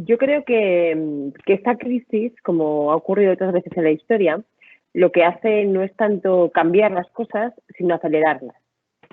Yo creo que esta crisis, como ha ocurrido otras veces en la historia, lo que hace no es tanto cambiar las cosas, sino acelerarlas.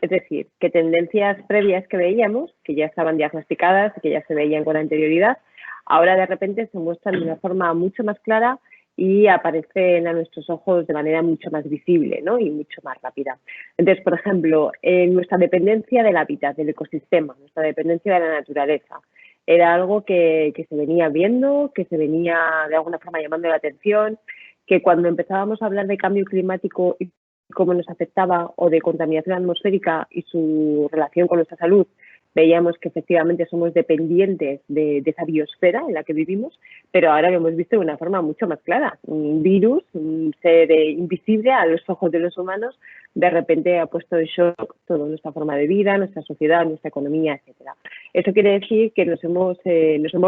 Es decir, que tendencias previas que veíamos, que ya estaban diagnosticadas y que ya se veían con anterioridad, ahora de repente se muestran de una forma mucho más clara y aparecen a nuestros ojos de manera mucho más visible, ¿no? Y mucho más rápida. Entonces, por ejemplo, nuestra dependencia del hábitat, del ecosistema, nuestra dependencia de la naturaleza, era algo que se venía viendo, que se venía de alguna forma llamando la atención, que cuando empezábamos a hablar de cambio climático y cómo nos afectaba, o de contaminación atmosférica y su relación con nuestra salud, veíamos que efectivamente somos dependientes de esa biosfera en la que vivimos, pero ahora lo hemos visto de una forma mucho más clara. Un virus, un ser invisible a los ojos de los humanos, de repente ha puesto en shock toda nuestra forma de vida, nuestra sociedad, nuestra economía, etcétera. Eso quiere decir que nos hemos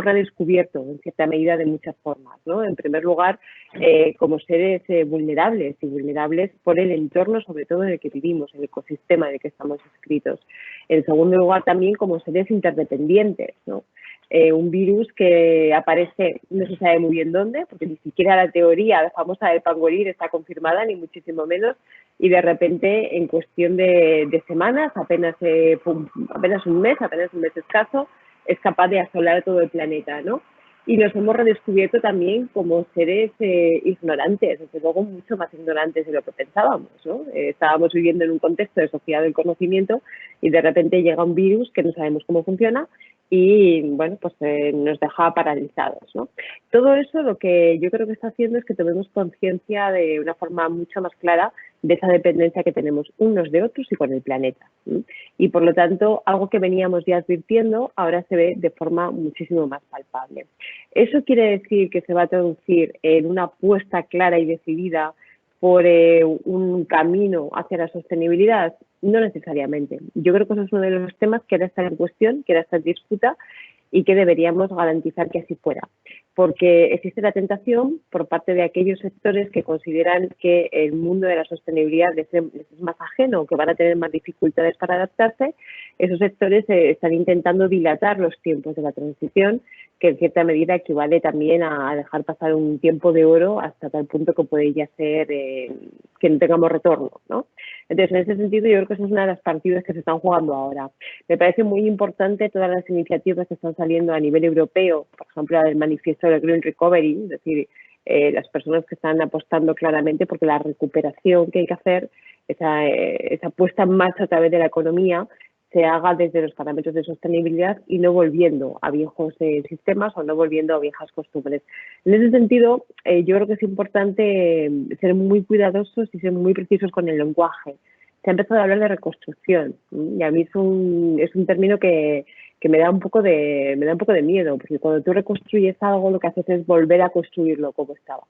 redescubierto en cierta medida de muchas formas, ¿no? En primer lugar, como seres vulnerables, y vulnerables por el entorno, sobre todo en el que vivimos, el ecosistema en el que estamos inscritos. En segundo lugar, también como seres interdependientes, ¿no? Un virus que aparece, no se sabe muy bien dónde, porque ni siquiera la teoría famosa del pangolín está confirmada, ni muchísimo menos, y de repente, en cuestión de semanas, apenas un mes escaso, es capaz de asolar todo el planeta, ¿no? Y nos hemos redescubierto también como seres ignorantes, desde luego mucho más ignorantes de lo que pensábamos, ¿no? Estábamos viviendo en un contexto de sociedad del conocimiento y de repente llega un virus que no sabemos cómo funciona y, bueno, pues nos deja paralizados, ¿no? Todo eso lo que yo creo que está haciendo es que tomemos conciencia de una forma mucho más clara de esa dependencia que tenemos unos de otros y con el planeta, ¿sí? Y por lo tanto, algo que veníamos ya advirtiendo ahora se ve de forma muchísimo más palpable. ¿Eso quiere decir que se va a traducir en una apuesta clara y decidida por un camino hacia la sostenibilidad? No necesariamente. Yo creo que eso es uno de los temas que ahora está en cuestión, que ahora está en disputa y que deberíamos garantizar que así fuera. Porque existe la tentación por parte de aquellos sectores que consideran que el mundo de la sostenibilidad les es más ajeno, que van a tener más dificultades para adaptarse. Esos sectores están intentando dilatar los tiempos de la transición, que en cierta medida equivale también a dejar pasar un tiempo de oro hasta tal punto que puede ya ser que no tengamos retorno, ¿no? Entonces, en ese sentido, yo creo que esa es una de las partidas que se están jugando ahora. Me parece muy importante todas las iniciativas que están saliendo a nivel europeo, por ejemplo, el manifiesto del Green Recovery, es decir, las personas que están apostando claramente porque la recuperación que hay que hacer, esa puesta en marcha a través de la economía, se haga desde los parámetros de sostenibilidad y no volviendo a viejos sistemas o no volviendo a viejas costumbres. En ese sentido, yo creo que es importante ser muy cuidadosos y ser muy precisos con el lenguaje. Se ha empezado a hablar de reconstrucción y a mí es un término que me da un poco de miedo, porque cuando tú reconstruyes algo, lo que haces es volver a construirlo como estaba.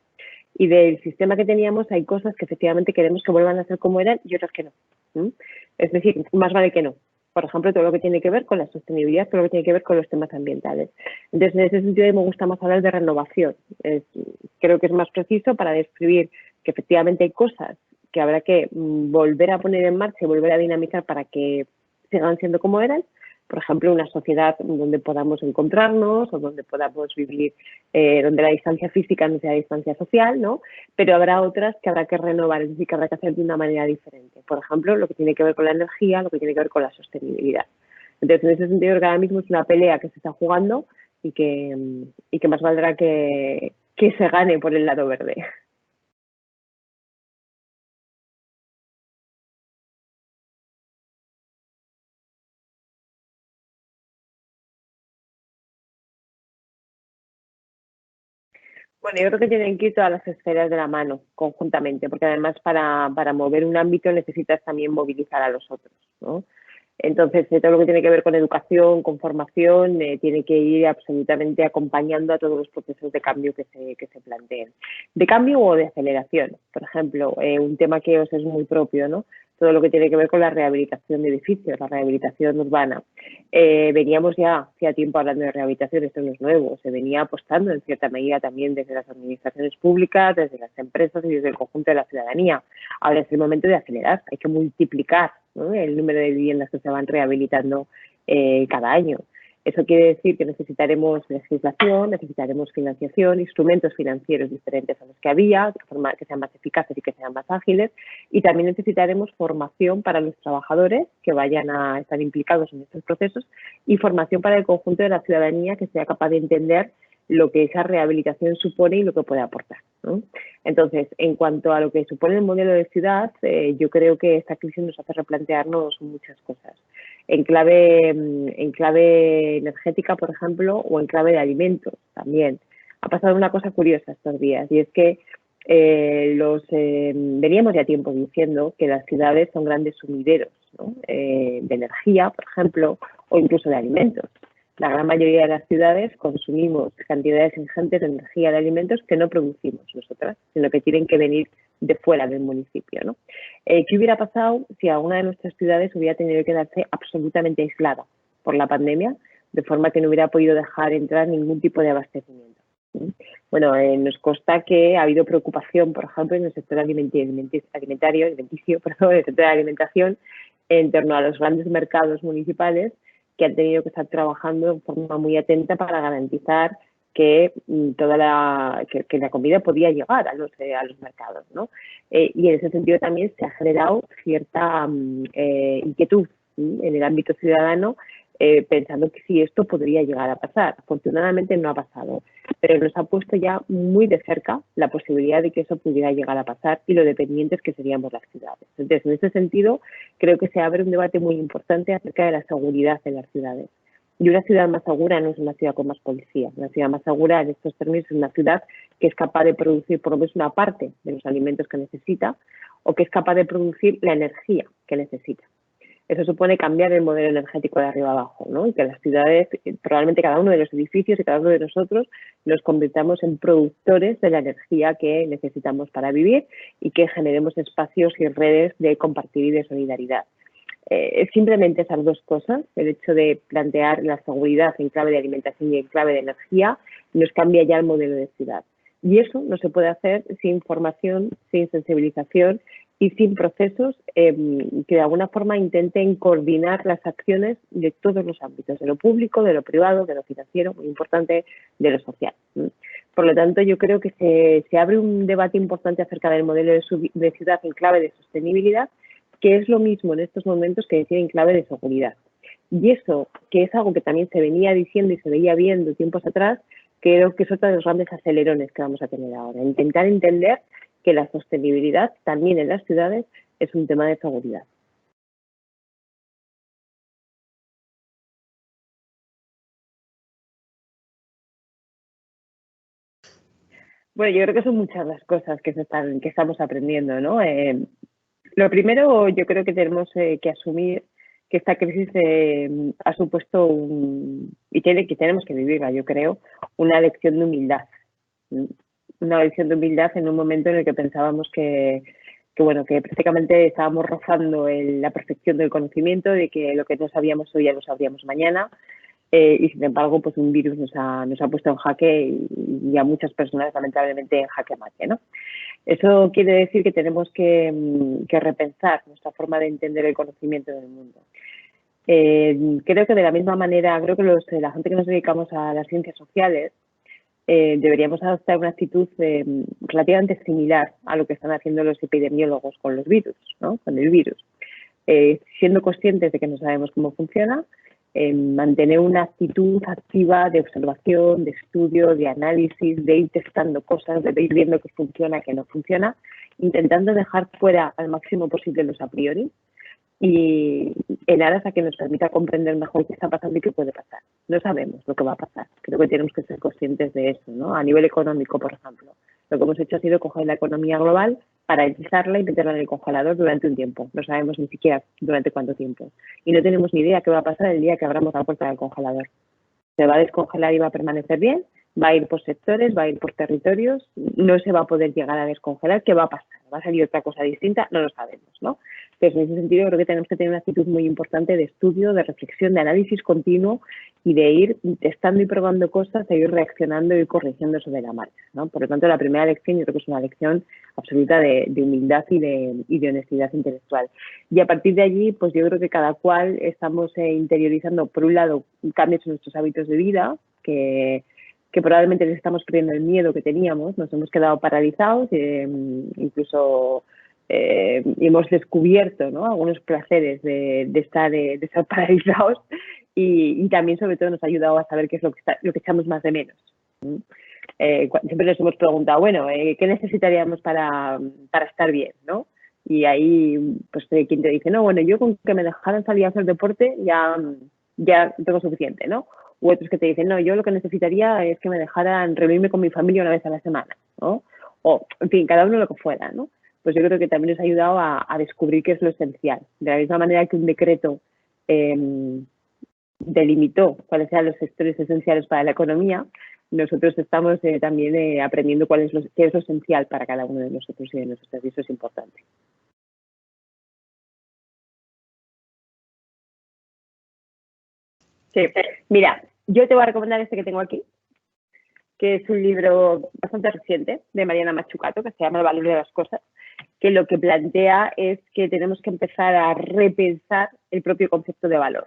Y del sistema que teníamos hay cosas que efectivamente queremos que vuelvan a ser como eran y otras que no. Es decir, más vale que no. Por ejemplo, todo lo que tiene que ver con la sostenibilidad, todo lo que tiene que ver con los temas ambientales. Entonces, en ese sentido, me gusta más hablar de renovación. Creo que es más preciso para describir que efectivamente hay cosas que habrá que volver a poner en marcha y volver a dinamizar para que sigan siendo como eran. Por ejemplo, una sociedad donde podamos encontrarnos o donde podamos vivir, donde la distancia física no sea distancia social, ¿no? Pero habrá otras que habrá que renovar, es decir, que habrá que hacer de una manera diferente. Por ejemplo, lo que tiene que ver con la energía, lo que tiene que ver con la sostenibilidad. Entonces, en ese sentido, creo que ahora mismo es una pelea que se está jugando y que más valdrá que se gane por el lado verde. Bueno, yo creo que tienen que ir todas las esferas de la mano, conjuntamente, porque además para mover un ámbito necesitas también movilizar a los otros, ¿no? Entonces, todo lo que tiene que ver con educación, con formación, tiene que ir absolutamente acompañando a todos los procesos de cambio que se planteen. De cambio o de aceleración. Por ejemplo, un tema que os es muy propio, ¿no? Todo lo que tiene que ver con la rehabilitación de edificios, la rehabilitación urbana. Veníamos ya hacía tiempo hablando de rehabilitación, esto no es nuevo, se venía apostando en cierta medida también desde las administraciones públicas, desde las empresas y desde el conjunto de la ciudadanía. Ahora es el momento de acelerar, hay que multiplicar, ¿no?, el número de viviendas que se van rehabilitando cada año. Eso quiere decir que necesitaremos legislación, necesitaremos financiación, instrumentos financieros diferentes a los que había, de forma que sean más eficaces y que sean más ágiles, y también necesitaremos formación para los trabajadores que vayan a estar implicados en estos procesos y formación para el conjunto de la ciudadanía que sea capaz de entender lo que esa rehabilitación supone y lo que puede aportar, ¿no? Entonces, en cuanto a lo que supone el modelo de ciudad, yo creo que esta crisis nos hace replantearnos muchas cosas. En clave energética, por ejemplo, o en clave de alimentos también. Ha pasado una cosa curiosa estos días y es que veníamos ya tiempo diciendo que las ciudades son grandes sumideros, ¿no? De energía, por ejemplo, o incluso de alimentos. La gran mayoría de las ciudades consumimos cantidades ingentes de energía de alimentos que no producimos nosotras, sino que tienen que venir de fuera del municipio, ¿no? ¿Qué hubiera pasado si alguna de nuestras ciudades hubiera tenido que quedarse absolutamente aislada por la pandemia, de forma que no hubiera podido dejar entrar ningún tipo de abastecimiento? Bueno, nos consta que ha habido preocupación, por ejemplo, en el sector alimenticio, en el sector de alimentación, en torno a los grandes mercados municipales que han tenido que estar trabajando de forma muy atenta para garantizar que que la comida podía llegar a los mercados, ¿no? Y en ese sentido también se ha generado cierta inquietud en el ámbito ciudadano, pensando que si esto podría llegar a pasar. Afortunadamente no ha pasado, pero nos ha puesto ya muy de cerca la posibilidad de que eso pudiera llegar a pasar y lo dependientes que seríamos las ciudades. Entonces, en ese sentido, creo que se abre un debate muy importante acerca de la seguridad en las ciudades. Y una ciudad más segura no es una ciudad con más policía. Una ciudad más segura, en estos términos, es una ciudad que es capaz de producir por lo menos una parte de los alimentos que necesita o que es capaz de producir la energía que necesita. Eso supone cambiar el modelo energético de arriba abajo, ¿no? Y que las ciudades, probablemente cada uno de los edificios y cada uno de nosotros, nos convirtamos en productores de la energía que necesitamos para vivir y que generemos espacios y redes de compartir y de solidaridad. Simplemente esas dos cosas, el hecho de plantear la seguridad en clave de alimentación y en clave de energía, nos cambia ya el modelo de ciudad. Y eso no se puede hacer sin formación, sin sensibilización y sin procesos que de alguna forma intenten coordinar las acciones de todos los ámbitos, de lo público, de lo privado, de lo financiero, muy importante, de lo social. Por lo tanto, yo creo que se abre un debate importante acerca del modelo de ciudad en clave de sostenibilidad, que es lo mismo en estos momentos que decir en clave de seguridad. Y eso, que es algo que también se venía diciendo y se veía viendo tiempos atrás, creo que es otro de los grandes acelerones que vamos a tener ahora. Intentar entender que la sostenibilidad también en las ciudades es un tema de seguridad. Bueno, yo creo que son muchas las cosas que estamos aprendiendo, ¿no? Lo primero, yo creo que tenemos que asumir que esta crisis ha supuesto y que tenemos que vivirla, yo creo, una lección de humildad. Una lección de humildad en un momento en el que pensábamos que prácticamente estábamos rozando la perfección del conocimiento, de que lo que no sabíamos hoy ya lo sabríamos mañana. Y sin embargo, pues un virus nos ha puesto en jaque y a muchas personas lamentablemente en jaque mate, ¿no? Eso quiere decir que tenemos que repensar nuestra forma de entender el conocimiento del mundo. Creo que de la misma manera, creo que la gente que nos dedicamos a las ciencias sociales deberíamos adoptar una actitud relativamente similar a lo que están haciendo los epidemiólogos con los virus, ¿no? Con el virus. Siendo conscientes de que no sabemos cómo funciona, mantener una actitud activa de observación, de estudio, de análisis, de ir testando cosas, de ir viendo qué funciona, qué no funciona, intentando dejar fuera al máximo posible los a priori y en aras a que nos permita comprender mejor qué está pasando y qué puede pasar. No sabemos lo que va a pasar. Creo que tenemos que ser conscientes de eso, ¿no? A nivel económico, por ejemplo. Lo que hemos hecho ha sido coger la economía global, paralizarla y meterla en el congelador durante un tiempo. No sabemos ni siquiera durante cuánto tiempo. Y no tenemos ni idea qué va a pasar el día que abramos la puerta del congelador. ¿Se va a descongelar y va a permanecer bien? va a ir por sectores, va a ir por territorios, no se va a poder llegar a descongelar. ¿Qué va a pasar? ¿Va a salir otra cosa distinta? No lo sabemos, ¿no? Entonces, en ese sentido, creo que tenemos que tener una actitud muy importante de estudio, de reflexión, de análisis continuo y de ir testando y probando cosas, de ir reaccionando y corrigiendo sobre la marcha, ¿no? Por lo tanto, la primera lección yo creo que es una lección absoluta de humildad y de honestidad intelectual. Y a partir de allí, pues yo creo que cada cual estamos interiorizando, por un lado, cambios en nuestros hábitos de vida, que probablemente les estamos perdiendo el miedo que teníamos, nos hemos quedado paralizados, incluso hemos descubierto, ¿no?, algunos placeres de estar paralizados y también, sobre todo, nos ha ayudado a saber qué es lo que echamos más de menos. Siempre nos hemos preguntado, bueno, ¿qué necesitaríamos para estar bien, ¿no? Y ahí, pues, quien te dice, no, bueno, yo con que me dejaran salir a hacer deporte ya tengo suficiente, ¿no? U otros que te dicen, no, yo lo que necesitaría es que me dejaran reunirme con mi familia una vez a la semana, ¿no? O, en fin, cada uno lo que fuera, ¿no? Pues yo creo que también nos ha ayudado a descubrir qué es lo esencial. De la misma manera que un decreto delimitó cuáles eran los sectores esenciales para la economía, nosotros estamos también aprendiendo qué es lo esencial para cada uno de nosotros y de nosotras, y eso es importante. Sí, mira, yo te voy a recomendar este que tengo aquí, que es un libro bastante reciente de Mariana Mazzucato, que se llama El valor de las cosas, que lo que plantea es que tenemos que empezar a repensar el propio concepto de valor.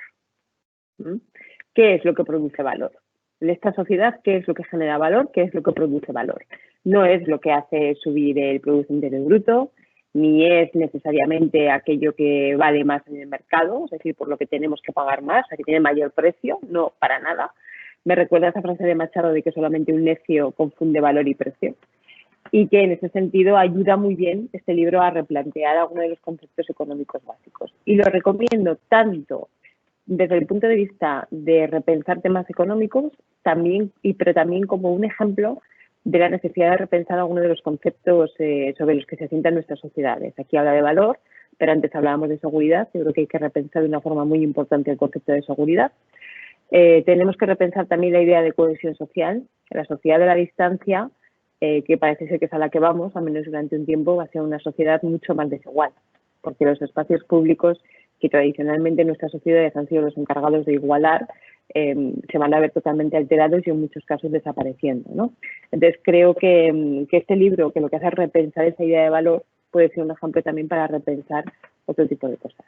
¿Qué es lo que produce valor? En esta sociedad, ¿qué es lo que genera valor? ¿Qué es lo que produce valor? No es lo que hace subir el Producto Interior Bruto, ni es necesariamente aquello que vale más en el mercado, es decir, por lo que tenemos que pagar más, o sea, que tiene mayor precio, no, para nada. Me recuerda esa frase de Machado de que solamente un necio confunde valor y precio, y que en ese sentido ayuda muy bien este libro a replantear algunos de los conceptos económicos básicos. Y lo recomiendo tanto desde el punto de vista de repensar temas económicos, pero también como un ejemplo de la necesidad de repensar algunos de los conceptos sobre los que se asientan nuestras sociedades. Aquí habla de valor, pero antes hablábamos de seguridad. Yo creo que hay que repensar de una forma muy importante el concepto de seguridad. Tenemos que repensar también la idea de cohesión social. La sociedad de la distancia, que parece ser que es a la que vamos, al menos durante un tiempo, va a ser una sociedad mucho más desigual, porque los espacios públicos que tradicionalmente nuestras sociedades han sido los encargados de igualar, se van a ver totalmente alterados y en muchos casos desapareciendo, ¿no? Entonces creo que este libro, que lo que hace es repensar esa idea de valor, puede ser un ejemplo también para repensar otro tipo de cosas.